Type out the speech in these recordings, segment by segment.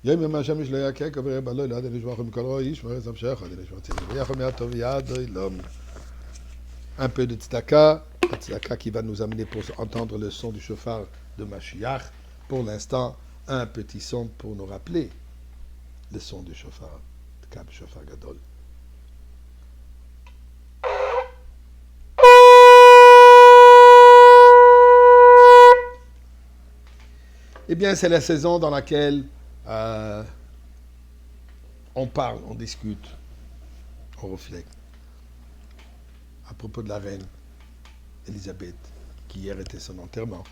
יום יום השם לא יקה כברי בלוי לעד נשמע מכל רוע איש מרץ המשך עד נשמע ציבור ויחד מהטוב יד l'homme. Un peu de tzedaka qui va nous amener pour entendre le son du shofar de Mashiach. Pour l'instant, un petit son pour nous rappeler le son du shofar, Tkab Shofar Gadol. Eh bien, c'est la saison dans laquelle on parle, on discute, on reflète à propos de la reine Élisabeth, qui hier était son enterrement.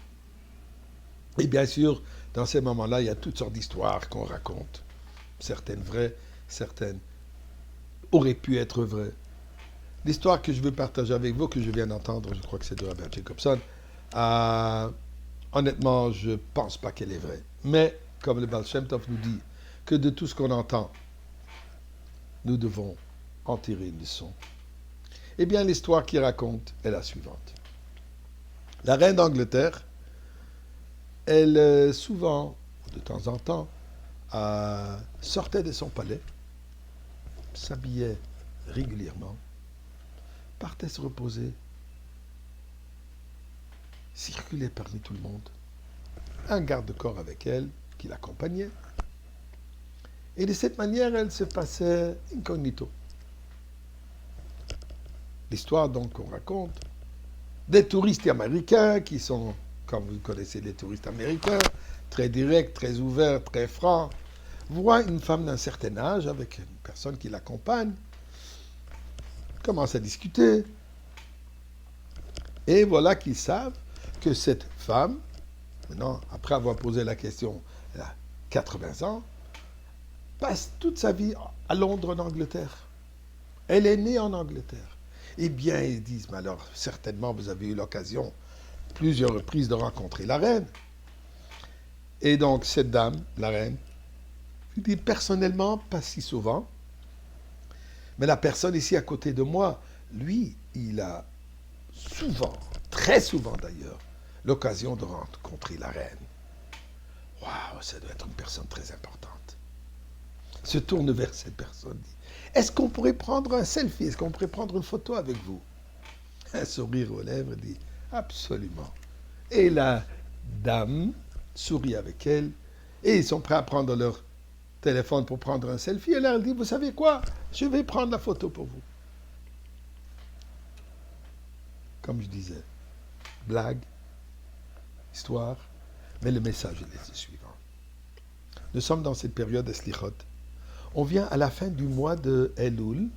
Et bien sûr, dans ces moments-là, il y a toutes sortes d'histoires qu'on raconte. Certaines vraies, certaines auraient pu être vraies. L'histoire que je veux partager avec vous, que je viens d'entendre, je crois que c'est de Rabbi Jacobson, honnêtement, je ne pense pas qu'elle est vraie. Mais, comme le Baal Shem Tov nous dit, que de tout ce qu'on entend, nous devons en tirer une leçon. Eh bien, l'histoire qu'il raconte est la suivante. La reine d'Angleterre, elle, souvent, de temps en temps, sortait de son palais, s'habillait régulièrement, partait se reposer, circulait parmi tout le monde, un garde-corps avec elle qui l'accompagnait, et de cette manière, elle se passait incognito. L'histoire donc qu'on raconte, des touristes américains qui sont, comme vous connaissez les touristes américains, très directs, très ouverts, très francs, voient une femme d'un certain âge avec une personne qui l'accompagne, commencent à discuter, et voilà qu'ils savent que cette femme, maintenant, après avoir posé la question, elle a 80 ans, passe toute sa vie à Londres, en Angleterre. Elle est née en Angleterre. Eh bien, ils disent, mais alors, certainement, vous avez eu l'occasion, plusieurs reprises, de rencontrer la reine. Et donc, cette dame, la reine, je dis personnellement, pas si souvent, mais la personne ici à côté de moi, lui, il a souvent, très souvent d'ailleurs, l'occasion de rencontrer la reine. Waouh, ça doit être une personne très importante. Se tourne vers cette personne, dit, est-ce qu'on pourrait prendre un selfie? Est-ce qu'on pourrait prendre une photo avec vous? Un sourire aux lèvres, dit, absolument. Et la dame sourit avec elle, et ils sont prêts à prendre leur téléphone pour prendre un selfie. Et là, elle dit, vous savez quoi? Je vais prendre la photo pour vous. Comme je disais, blague, histoire, mais le message est le suivant. Nous sommes dans cette période de Slichot. On vient à la fin du mois de Elul,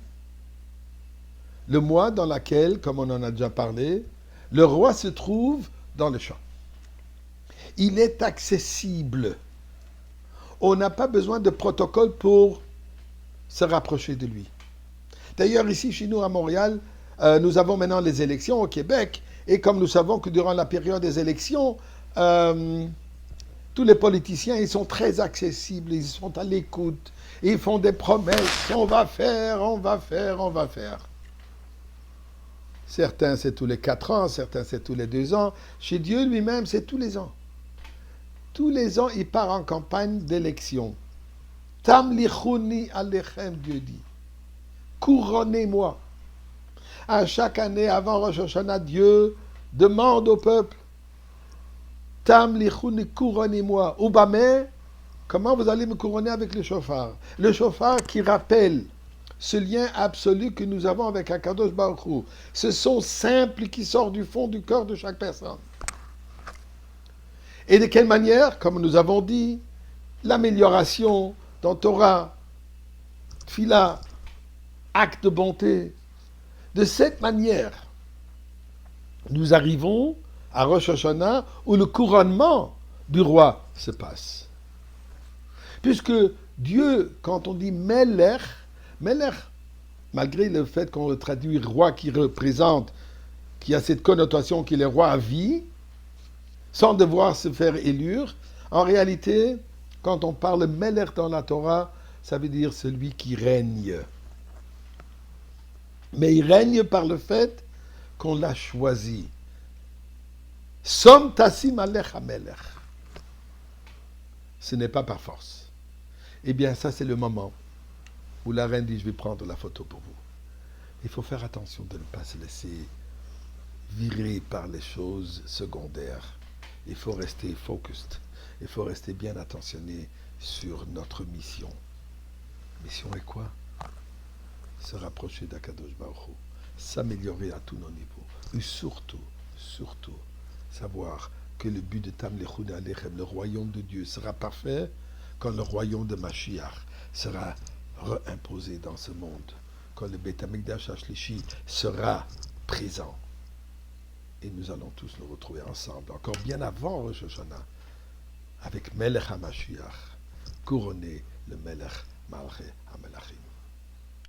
le mois dans lequel, comme on en a déjà parlé, le roi se trouve dans le champ. Il est accessible. On n'a pas besoin de protocole pour se rapprocher de lui. D'ailleurs, ici, chez nous, à Montréal, nous avons maintenant les élections au Québec, et comme nous savons que durant la période des élections, tous les politiciens, ils sont très accessibles, ils sont à l'écoute, ils font des promesses, on va faire, on va faire, on va faire. Certains, c'est tous les 4 ans, certains, c'est tous les 2 ans. Chez Dieu lui-même, c'est tous les ans. Tous les ans, il part en campagne d'élection. Tam lichuni alechem, Dieu dit. Couronnez-moi. À chaque année, avant Rosh Hashanah, Dieu demande au peuple, Tam lichuni, couronnez-moi. Oubamé, comment vous allez me couronner avec le shofar? Le shofar qui rappelle ce lien absolu que nous avons avec Akadosh Baruch Hu. Ce son simple qui sort du fond du cœur de chaque personne. Et de quelle manière? Comme nous avons dit, l'amélioration dans Torah, Tfila, acte de bonté. De cette manière, nous arrivons à Rosh Hashanah où le couronnement du roi se passe. Puisque Dieu, quand on dit Melech, Melech, malgré le fait qu'on le traduit roi qui représente, qui a cette connotation qu'il est roi à vie, sans devoir se faire élire, en réalité, quand on parle Melech dans la Torah, ça veut dire celui qui règne. Mais il règne par le fait qu'on l'a choisi. Som tassim alech hamelech. Ce n'est pas par force. Eh bien, ça, c'est le moment où la reine dit, je vais prendre la photo pour vous. Il faut faire attention de ne pas se laisser virer par les choses secondaires. Il faut rester focused. Il faut rester bien attentionné sur notre mission. Mission est quoi? Se rapprocher d'Akadosh Baruch Hu, s'améliorer à tous nos niveaux. Et surtout, savoir que le but de Tamlechut Alechem, le royaume de Dieu, sera parfait quand le royaume de Mashiach sera réimposé dans ce monde, quand le Beit HaMikdash HaShlishi sera présent. Et nous allons tous nous retrouver ensemble, encore bien avant Rosh Hashanah, avec Melech HaMashiach, couronné le Melech Malchei HaMelachim.